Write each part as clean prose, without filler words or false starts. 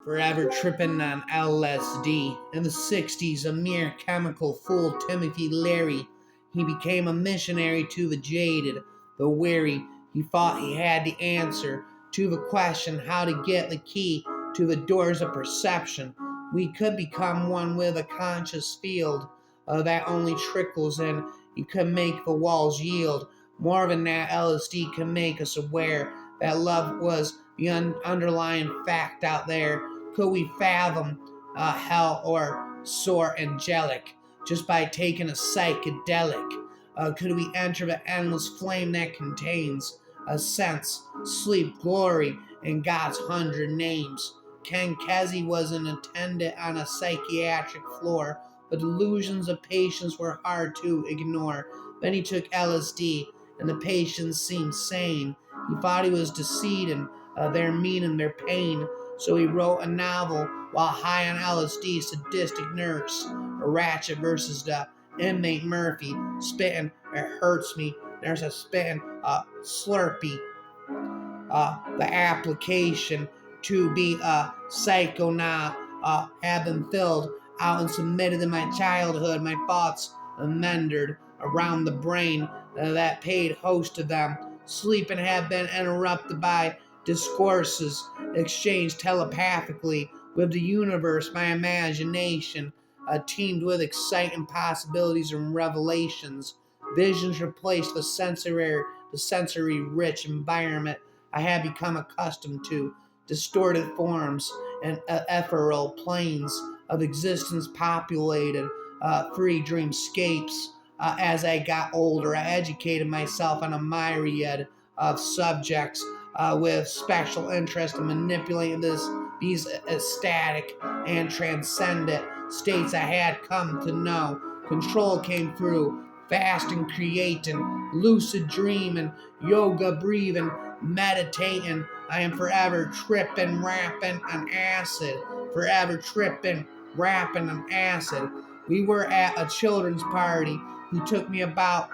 forever tripping on LSD. In the 60s, a mere chemical fool, Timothy Leary. He became a missionary to the jaded, the weary. He thought he had the answer to the question how to get the key to the doors of perception. We could become one with a conscious field that only trickles in. You could make the walls yield. More than that, LSD can make us aware that love was the underlying fact out there. Could we fathom hell or soar angelic just by taking a psychedelic? Could we enter the endless flame that contains a sense, sleep, glory, and God's 100 names? Ken Kesey was an attendant on a psychiatric floor. The delusions of patients were hard to ignore. Then he took LSD, and the patients seemed sane. He thought he was deceiving their meaning, their pain. So he wrote a novel while high on LSD, Sadistic Nurse, a ratchet versus the inmate Murphy, spitting, it hurts me. There's a spitting, Slurpee. The application to be a psycho now have been filled out and submitted in my childhood. My thoughts amended around the brain that paid host to them. Sleeping have been interrupted by discourses exchanged telepathically with the universe. My imagination teemed with exciting possibilities and revelations. Visions replaced the sensory-rich environment I had become accustomed to. Distorted forms and ethereal planes of existence populated free dreamscapes. As I got older, I educated myself on a myriad of subjects with special interest in manipulating these ecstatic and transcendent states I had come to know. Control came through fast and creating, lucid dreaming, yoga breathing, meditating. I am forever tripping, rapping on acid. Forever tripping, rapping on acid. We were at a children's party. He told me about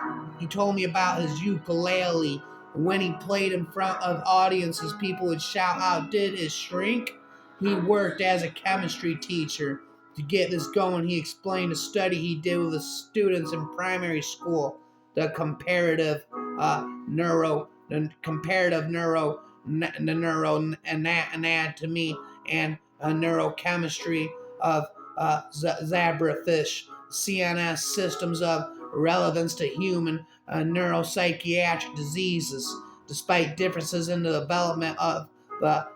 his ukulele. When he played in front of audiences, people would shout out, "Did it shrink?" He worked as a chemistry teacher. To get this going, he explained a study he did with the students in primary school, the comparative neuroanatomy and neurochemistry of zebrafish, CNS systems of relevance to human neuropsychiatric diseases. Despite differences in the development of the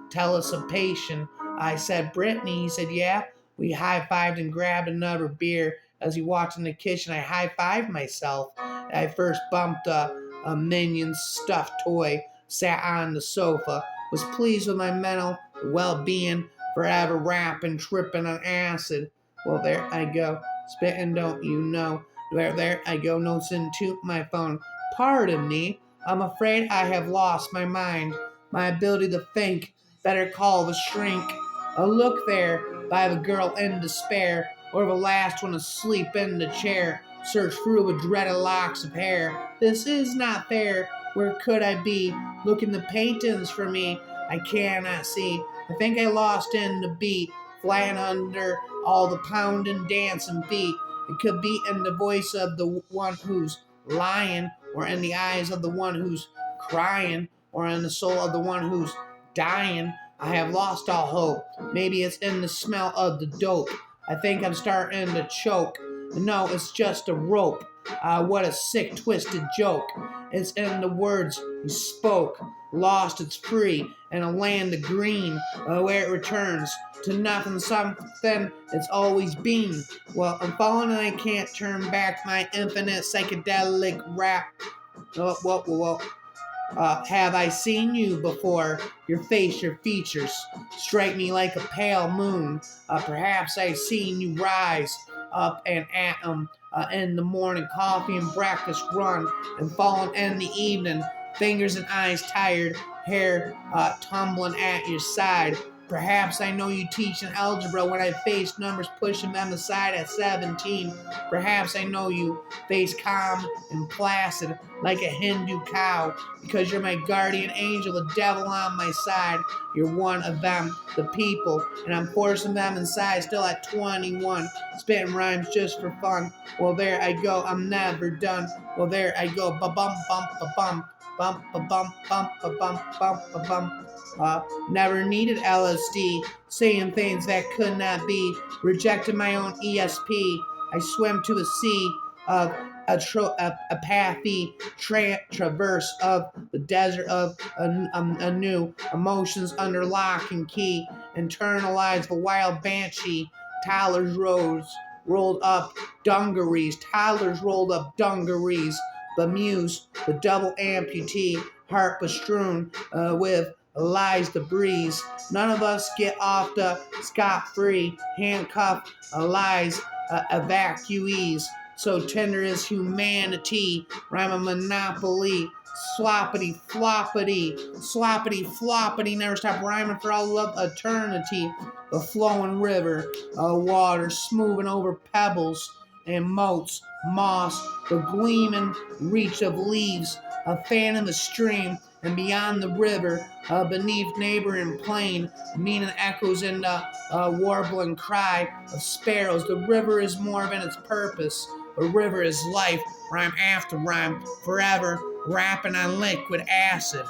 telesipation, I said, "Brittany?" He said, "Yeah." We high-fived and grabbed another beer. As he walked in the kitchen, I high-fived myself. I first bumped a Minion stuffed toy, sat on the sofa, was pleased with my mental well-being, forever rapping, tripping on acid. Well, there I go, spitting, don't you know? There I go, notes into my phone. Pardon me, I'm afraid I have lost my mind, my ability to think. Better call the shrink. A look there by the girl in despair, or the last one asleep in the chair. Search through the dreaded locks of hair. This is not fair. Where could I be? Looking the paintings for me. I cannot see. I think I lost in the beat, flying under all the pounding, dancing feet. It could be in the voice of the one who's lying, or in the eyes of the one who's crying, or in the soul of the one who's dying. I have lost all hope. Maybe it's in the smell of the dope. I think I'm starting to choke. No, it's just a rope. What a sick, twisted joke. It's in the words you spoke. Lost, it's free, in a land of green, where it returns to nothing, something it's always been. Well, I'm falling and I can't turn back. My infinite psychedelic rap. Whoa. Have I seen you before? Your face, your features strike me like a pale moon. Perhaps I've seen you rise up and at 'em in the morning, coffee and breakfast run, and falling in the evening, fingers and eyes tired, hair tumbling at your side. Perhaps I know you teach in algebra when I face numbers pushing them aside at 17. Perhaps I know you face calm and placid like a Hindu cow because you're my guardian angel, the devil on my side. You're one of them, the people, and I'm forcing them inside still at 21, spitting rhymes just for fun. Well, there I go, I'm never done. Well, there I go, ba-bum, bump, ba-bum, bump, ba-bum, bump, ba-bum, bump, ba-bum. Never needed LSD, saying things that could not be. Rejected my own ESP. I swam to a sea of apathy, traverse of the desert of a new emotions under lock and key. Internalized the wild banshee. Tyler's rolled up dungarees. Tyler's rolled up dungarees. The muse, the double amputee, heart bestrewn with lies the breeze. None of us get off the scot-free, handcuffed lies evacuees. So tender is humanity, rhyme a monopoly. Sloppity floppity, never stop rhyming for all of eternity. The flowing river, water smoothing over pebbles and moats, moss, the gleaming reach of leaves, a fan in the stream, and beyond the river, beneath neighboring plain, meaning echoes in the warbling cry of sparrows. The river is more than its purpose. The river is life, rhyme after rhyme, forever rapping on liquid acid.